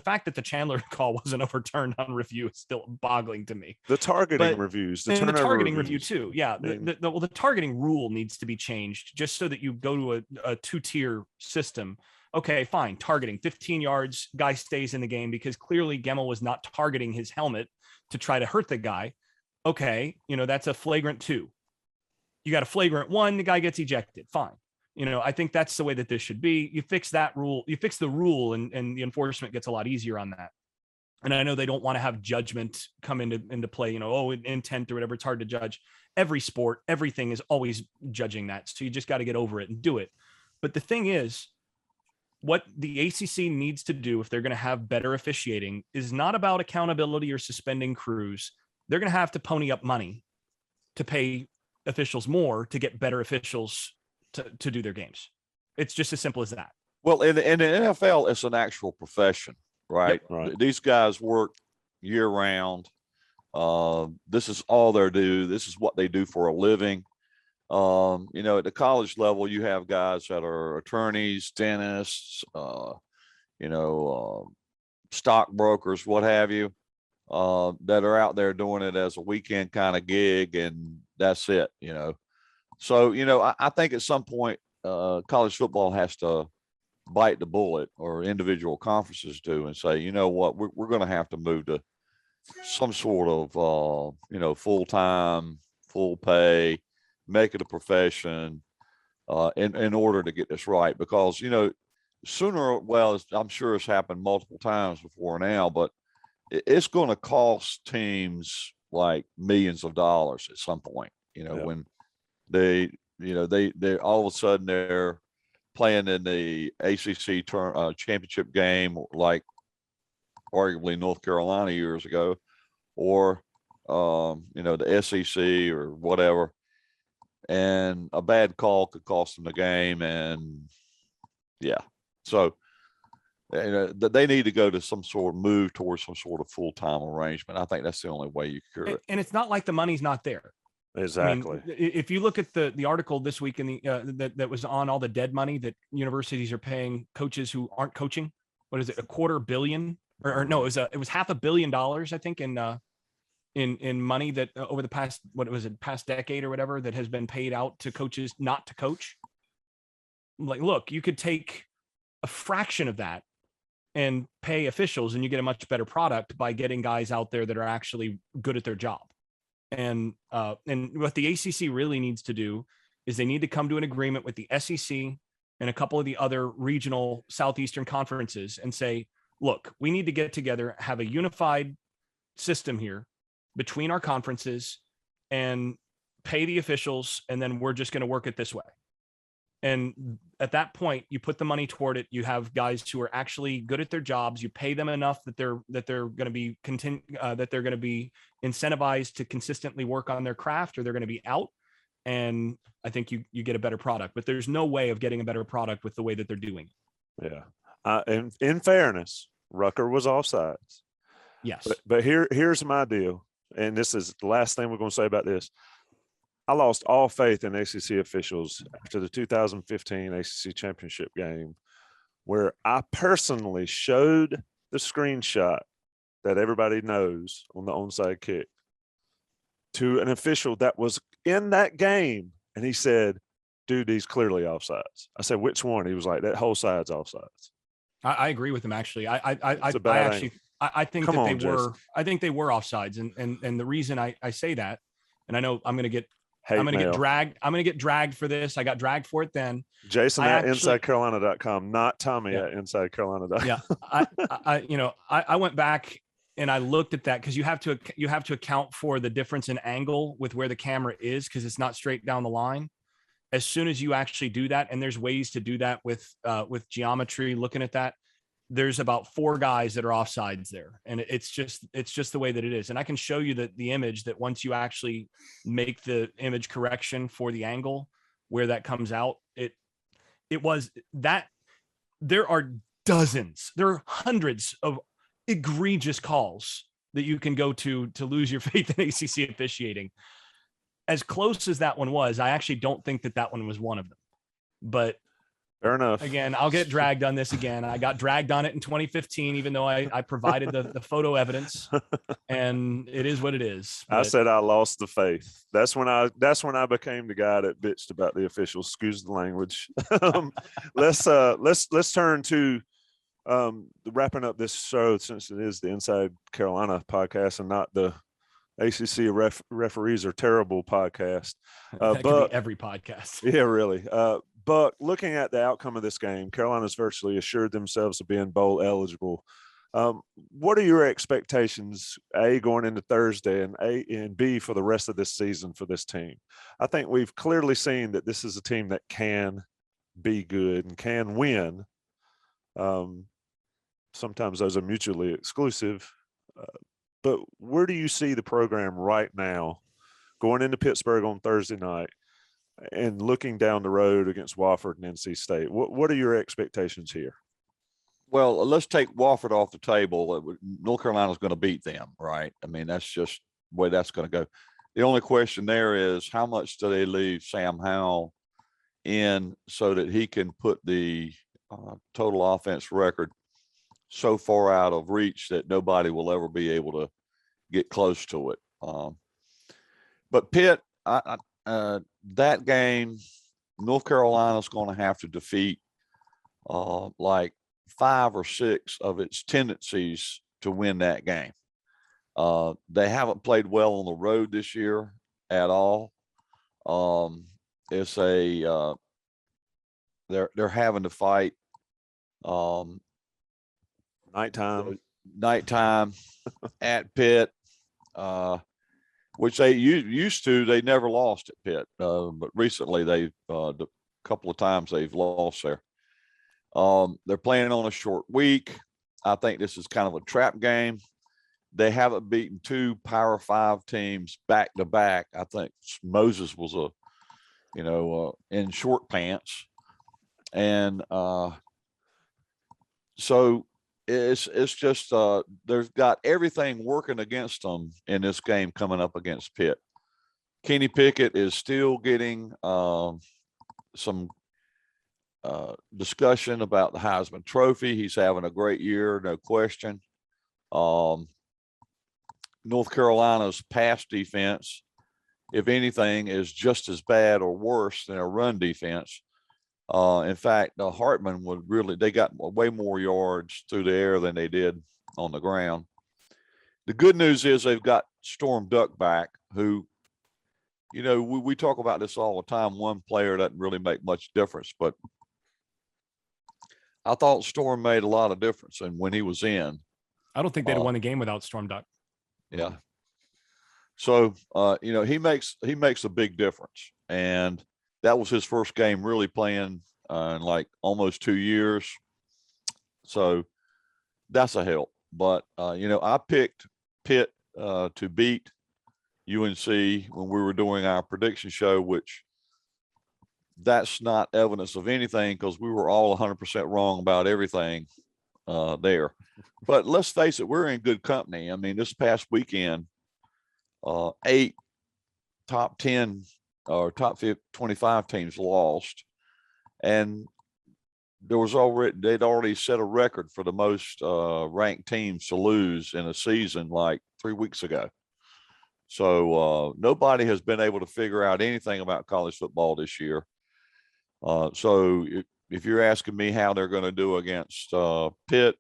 fact that the Chandler call wasn't overturned on review is still boggling to me. The targeting reviews, the targeting review too. Yeah. The targeting rule needs to be changed just so that you go to a 2-tier system. Okay, fine. Targeting 15 yards, guy stays in the game because clearly Gemmel was not targeting his helmet to try to hurt the guy. Okay. That's a flagrant 2. You got a flagrant 1, the guy gets ejected. Fine. I think that's the way that this should be. You fix that rule, you fix the rule, and the enforcement gets a lot easier on that. And I know they don't want to have judgment come into play, intent or whatever. It's hard to judge. Every sport, everything is always judging that. So you just got to get over it and do it. But the thing is, what the ACC needs to do if they're going to have better officiating is not about accountability or suspending crews. They're going to have to pony up money to pay officials more to get better officials to do their games. It's just as simple as that. Well, in the NFL, it's an actual profession, right? Yep, right. These guys work year round. This is all they do. This is what they do for a living. You know, at the college level, you have guys that are attorneys, dentists, you know, stockbrokers, what have you, that are out there doing it as a weekend kind of gig, and that's it, you know. So, you know, I think at some point, college football has to bite the bullet, or individual conferences do, and say, you know what, we're going to have to move to some sort of, you know, full-time, full pay, make it a profession, in order to get this right. Because, you know, sooner, well, I'm sure it's happened multiple times before now, but it's going to cost teams like millions of dollars at some point, you know, when they, you know, they all of a sudden they're playing in the ACC championship game, like arguably North Carolina years ago, or, you know, the SEC or whatever. And a bad call could cost them the game. And yeah, so, you know, they need to go to some sort of move towards some sort of full-time arrangement. I think that's the only way you cure it. And it's not like the money's not there. Exactly. I mean, if you look at the article this week in the that was on all the dead money that universities are paying coaches who aren't coaching, what is it, $250 million, or no, it was $500 million, I think, in money that over the past, what was it, past decade or whatever, that has been paid out to coaches not to coach. Like, look, you could take a fraction of that and pay officials, and you get a much better product by getting guys out there that are actually good at their job. And what the ACC really needs to do is they need to come to an agreement with the SEC and a couple of the other regional Southeastern conferences and say, look, we need to get together, have a unified system here between our conferences, and pay the officials, and then we're just going to work it this way. And at that point, you put the money toward it. You have guys who are actually good at their jobs. You pay them enough that they're going to be that they're going to be incentivized to consistently work on their craft, or they're going to be out. And I think you get a better product. But there's no way of getting a better product with the way that they're doing it. Yeah. And in fairness, Rucker was offsides. Yes. But here's my deal, and this is the last thing we're going to say about this. I lost all faith in ACC officials after the 2015 ACC championship game, where I personally showed the screenshot that everybody knows on the onside kick to an official that was in that game. And he said, dude, he's clearly offsides. I said, which one? He was like, that whole side's offsides. I agree with him, actually. I think they were offsides. And the reason I say that, and I know I'm going to get dragged for this. I got dragged for it then. Jason at InsideCarolina.com, not Tommy at InsideCarolina.com. Yeah. I went back and I looked at that, because you have to account for the difference in angle with where the camera is, because it's not straight down the line. As soon as you actually do that, and there's ways to do that with geometry, looking at that, there's about 4 guys that are offsides there. And it's just the way that it is. And I can show you the image that once you actually make the image correction for the angle where that comes out, it was that. There are hundreds of egregious calls that you can go to lose your faith in ACC officiating. As close as that one was, I actually don't think that one was one of them. But fair enough. Again, I'll get dragged on this again. I got dragged on it in 2015, even though I provided the photo evidence, and it is what it is. But I said I lost the faith. That's when I became the guy that bitched about the officials. Excuse the language. Let's turn to wrapping up this show, since it is the Inside Carolina podcast and not the ACC referees are terrible podcast. That could be every podcast. Yeah, really. But looking at the outcome of this game, Carolina's virtually assured themselves of being bowl eligible. What are your expectations, A, going into Thursday, and B, for the rest of this season for this team? I think we've clearly seen that this is a team that can be good and can win. Sometimes those are mutually exclusive. But where do you see the program right now going into Pittsburgh on Thursday night? And looking down the road against Wofford and NC State, what are your expectations here? Well, let's take Wofford off the table. North Carolina's going to beat them, right? I mean, that's just the way that's going to go. The only question there is how much do they leave Sam Howell in so that he can put the total offense record so far out of reach that nobody will ever be able to get close to it. But Pitt, that game, North Carolina's going to have to defeat like 5 or 6 of its tendencies to win that game. They haven't played well on the road this year at all. It's a they're having to fight nighttime at Pitt, which they used to. They never lost at Pitt, but recently they've the couple of times they've lost there. They're playing on a short week. I think this is kind of a trap game. They haven't beaten 2 Power 5 teams back to back. I think Moses was in short pants. And so it's just they've got everything working against them in this game coming up against Pitt. Kenny Pickett is still getting some discussion about the Heisman Trophy. He's having a great year, no question. North Carolina's pass defense, if anything, is just as bad or worse than a run defense. In fact, Hartman they got way more yards through the air than they did on the ground. The good news is they've got Storm Duck back, who, we talk about this all the time. One player doesn't really make much difference, but I thought Storm made a lot of difference. And when he was in, I don't think they'd have won the game without Storm Duck. Yeah. So, he makes a big difference. And that was his first game really playing in like almost 2 years. So that's a help. But, I picked Pitt to beat UNC when we were doing our prediction show, which that's not evidence of anything because we were all 100% wrong about everything there. But let's face it, we're in good company. I mean, this past weekend, 8 top 10 or top 25 teams lost, and they'd already set a record for the most ranked teams to lose in a season like 3 weeks ago. So nobody has been able to figure out anything about college football this year. So if you're asking me how they're going to do against Pitt,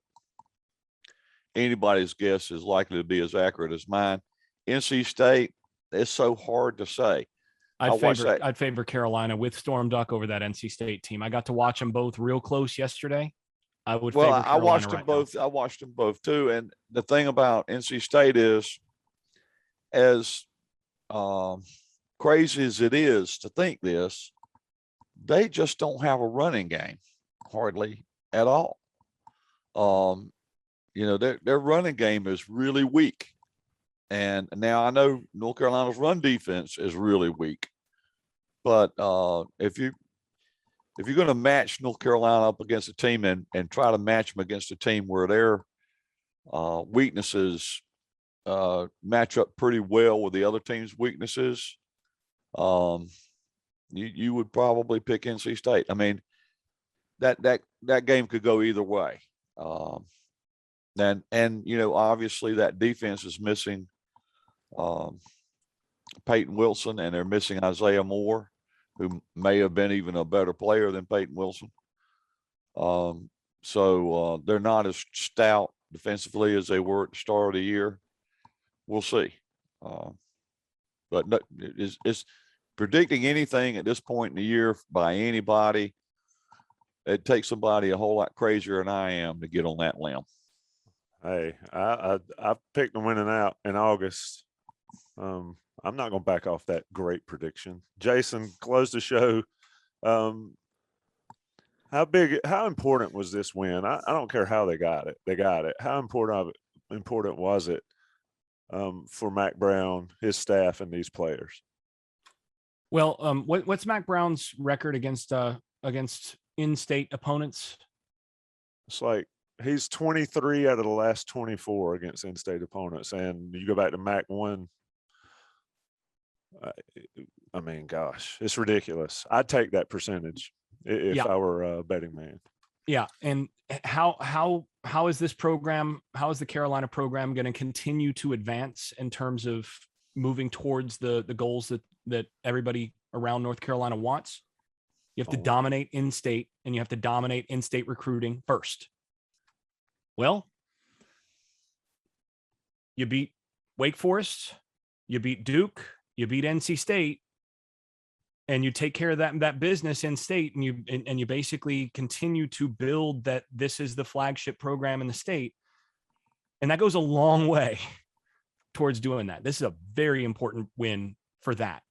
anybody's guess is likely to be as accurate as mine. NC State, it's so hard to say. I'd favor Carolina with Storm Duck over that NC State team. I got to watch them both real close yesterday. I would favor Carolina. I watched them both. I watched them both too. And the thing about NC State is, as crazy as it is to think this, they just don't have a running game hardly at all. Their running game is really weak. And now I know North Carolina's run defense is really weak. But if you're going to match North Carolina up against a team and try to match them against a team where their weaknesses match up pretty well with the other team's weaknesses, you would probably pick NC State. I mean, that game could go either way. Obviously that defense is missing Peyton Wilson, and they're missing Isaiah Moore, who may have been even a better player than Peyton Wilson. So they're not as stout defensively as they were at the start of the year. We'll see. But no, it's predicting anything at this point in the year by anybody. It takes somebody a whole lot crazier than I am to get on that limb. Hey, I picked them winning out in August. I'm not going to back off that great prediction. Jason, close the show. How important was this win? I don't care how they got it. They got it. How important was it for Mack Brown, his staff, and these players? Well, what's Mac Brown's record against in-state opponents? It's like he's 23 out of the last 24 against in-state opponents, and you go back to Mac 1. I mean, gosh, it's ridiculous. I'd take that percentage if I were a betting man. Yeah, and how is this program? How is the Carolina program going to continue to advance in terms of moving towards the goals that everybody around North Carolina wants? You have to dominate in-state, and you have to dominate in-state recruiting first. Well, you beat Wake Forest, you beat Duke, you beat NC State, and you take care of that business in state, and you basically continue to build that this is the flagship program in the state. And that goes a long way towards doing that. This is a very important win for that.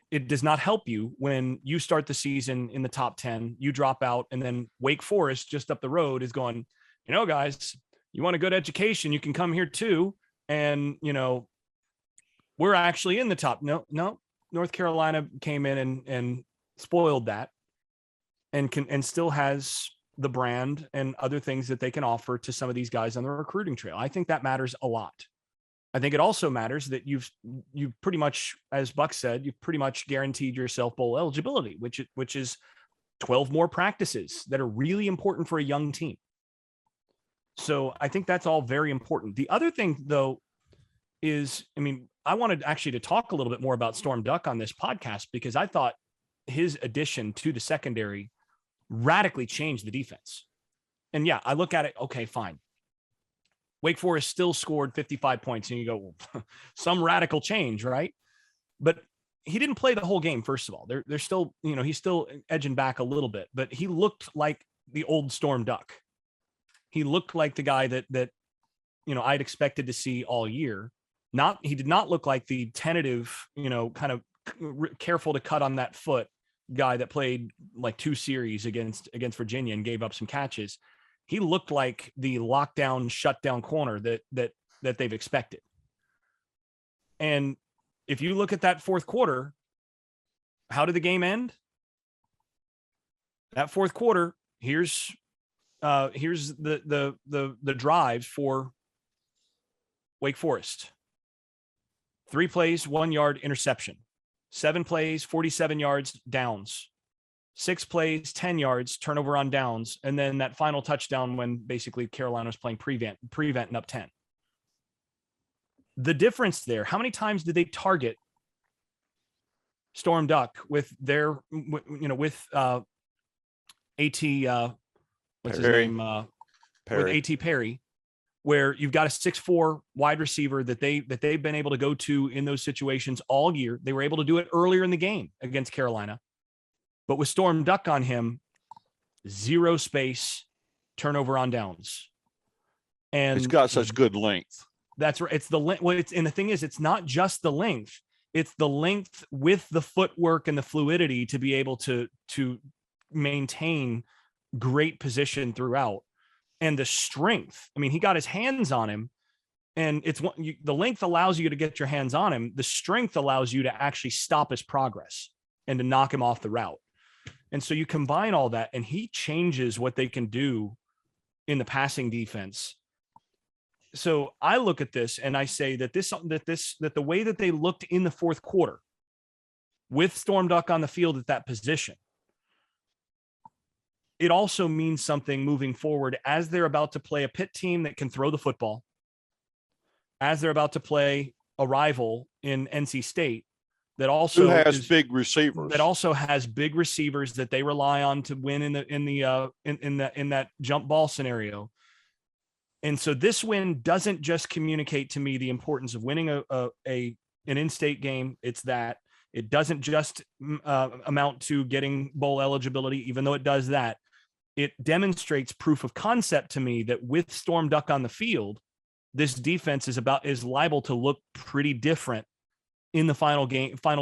It does not help you when you start the season in the top 10, you drop out, and then Wake Forest just up the road is going, guys, you want a good education, you can come here too. And, we're actually in the top. No, North Carolina came in and spoiled that, and still has the brand and other things that they can offer to some of these guys on the recruiting trail. I think that matters a lot. I think it also matters that you've pretty much, as Buck said, you've pretty much guaranteed yourself bowl eligibility, which is 12 more practices that are really important for a young team. So I think that's all very important. The other thing, though, is, I wanted actually to talk a little bit more about Storm Duck on this podcast, because I thought his addition to the secondary radically changed the defense. And yeah, I look at it, okay, fine. Wake Forest still scored 55 points, and you go, well, some radical change, right? But he didn't play the whole game, first of all. They're still, he's still edging back a little bit, but he looked like the old Storm Duck. He looked like the guy that I'd expected to see all year. He did not look like the tentative, kind of careful to cut on that foot guy that played like 2 series against Virginia and gave up some catches. He looked like the lockdown, shutdown corner that they've expected. And if you look at that fourth quarter, how did the game end? That fourth quarter, here's the drives for Wake Forest. 3 plays, 1 yard interception. 7 plays, 47 yards, downs. 6 plays, 10 yards, turnover on downs. And then that final touchdown when basically Carolina was playing prevent and up 10. The difference there, how many times did they target Storm Duck with their, with AT, what's his name? With AT Perry, where you've got a 6'4" wide receiver that they've been able to go to in those situations all year. They were able to do it earlier in the game against Carolina. But with Storm Duck on him, 0 space, turnover on downs. And it's got such good length. That's right. It's the length. And the thing is, it's not just the length. It's the length with the footwork and the fluidity to be able to maintain great position throughout. And the strength. He got his hands on him, and the length allows you to get your hands on him. The strength allows you to actually stop his progress and to knock him off the route. And so you combine all that, and he changes what they can do in the passing defense. So I look at this and I say that the way that they looked in the fourth quarter with Storm Duck on the field at that position, it also means something moving forward as they're about to play a Pitt team that can throw the football, as they're about to play a rival in NC State that also has big receivers, that also has big receivers that they rely on to win in that jump ball scenario. And so this win doesn't just communicate to me the importance of winning an in-state game. It's that it doesn't just amount to getting bowl eligibility, even though it does that. It demonstrates proof of concept to me that with Storm Duck on the field, this defense is liable to look pretty different in the final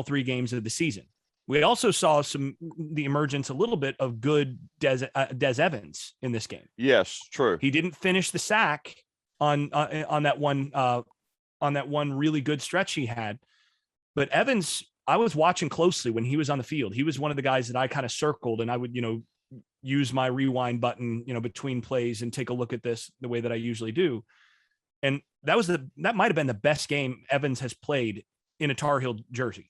3 games of the season. We also saw the emergence a little bit of good Des Evans in this game. Yes, true. He didn't finish the sack on that one really good stretch he had, but Evans I was watching closely when he was on the field. He was one of the guys that I kind of circled, and I would, use my rewind button, between plays and take a look at this the way that I usually do. And that might've been the best game Evans has played in a Tar Heel jersey.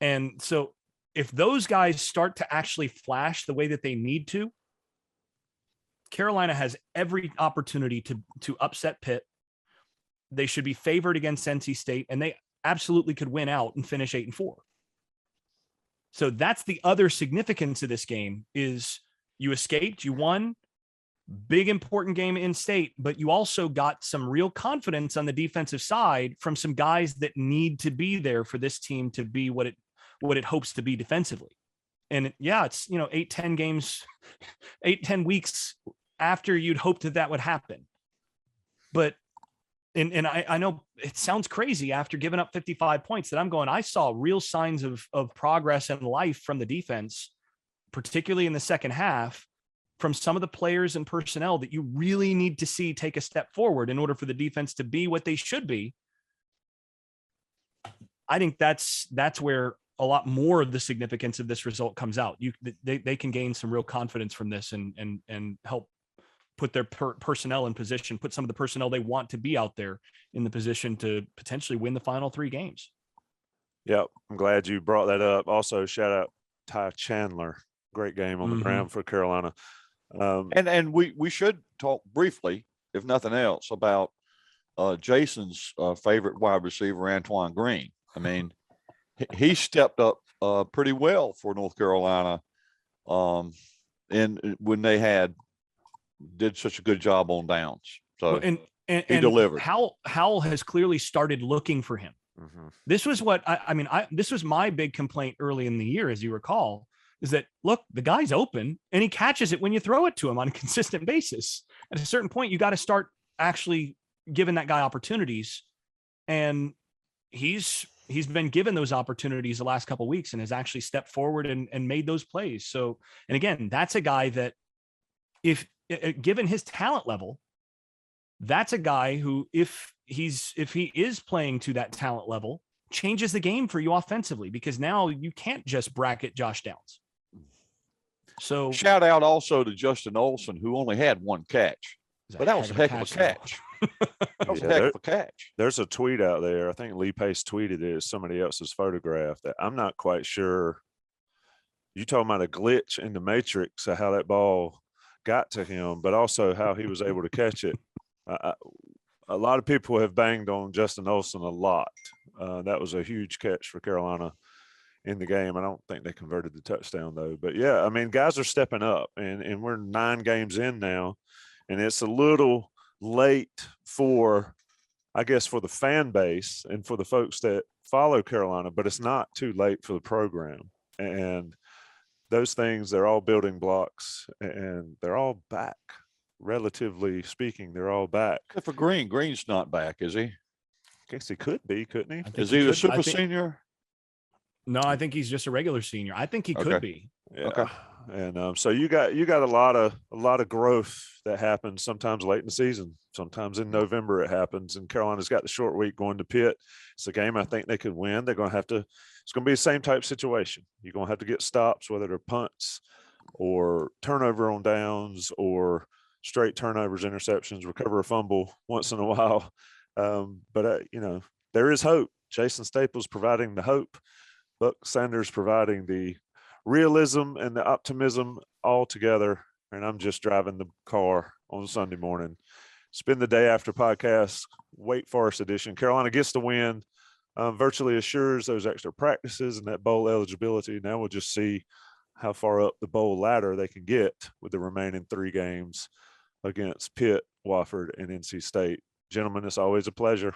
And so if those guys start to actually flash the way that they need to, Carolina has every opportunity to upset Pitt. They should be favored against NC State, and they absolutely could win out and finish 8-4. So that's the other significance of this game is you escaped, you won, big important game in state, but you also got some real confidence on the defensive side from some guys that need to be there for this team to be what it hopes to be defensively. And yeah, it's 8-10 games, 8-10 weeks after you'd hoped that would happen. But and I know it sounds crazy after giving up 55 points that I saw real signs of progress and life from the defense, particularly in the second half, from some of the players and personnel that you really need to see take a step forward in order for the defense to be what they should be. I think that's where a lot more of the significance of this result comes out. They can gain some real confidence from this and help put their personnel in position, put some of the personnel they want to be out there in the position to potentially win the final 3 games. Yep. I'm glad you brought that up. Also, shout out Ty Chandler. Great game on the ground for Carolina. And we should talk briefly, if nothing else, about Jason's favorite wide receiver, Antoine Greene. I mean, he stepped up pretty well for North Carolina and when they did such a good job on downs. So and he delivered. Howell has clearly started looking for him. This was what this was my big complaint early in the year, as you recall, is that, look, the guy's open and he catches it when you throw it to him on a consistent basis. At a certain point, you got to start actually giving that guy opportunities. And he's been given those opportunities the last couple of weeks and has actually stepped forward and made those plays. So, and again, that's a guy that if given his talent level, that's a guy who, if he is playing to that talent level, changes the game for you offensively, because now you can't just bracket Josh Downs. So shout out also to Justin Olson, who only had 1 catch, but that was a heck of a catch. That was a heck of a catch. There's a tweet out there. I think Lee Pace tweeted it as somebody else's photograph that I'm not quite sure. You talking about a glitch in the matrix of how that ball got to him, but also how he was able to catch it. A lot of people have banged on Justin Olson a lot. That was a huge catch for Carolina in the game. I don't think they converted the touchdown though, but yeah, I mean, guys are stepping up and we're 9 games in now, and it's a little late for, I guess, for the fan base and for the folks that follow Carolina, but it's not too late for the program. And those things, they're all building blocks and they're all back. Relatively speaking, they're all back. Except for Greene. Greene's not back, is he? I guess he could be, couldn't he? Is he a super senior? No, I think he's just a regular senior. I think he could be. Yeah. Okay. And so you got a lot of growth that happens sometimes late in the season. Sometimes in November it happens. And Carolina's got the short week going to Pitt. It's a game I think they could win. They're going to have to. It's going to be the same type situation. You're going to have to get stops, whether they're punts or turnover on downs or straight turnovers, interceptions, recover a fumble once in a while. But there is hope. Jason Staples providing the hope. Buck Sanders providing the realism and the optimism all together. And I'm just driving the car on Sunday morning. Spend the day after podcast, Wake Forest edition. Carolina gets the win, virtually assures those extra practices and that bowl eligibility. Now we'll just see how far up the bowl ladder they can get with the remaining 3 games against Pitt, Wofford, and NC State. Gentlemen, it's always a pleasure.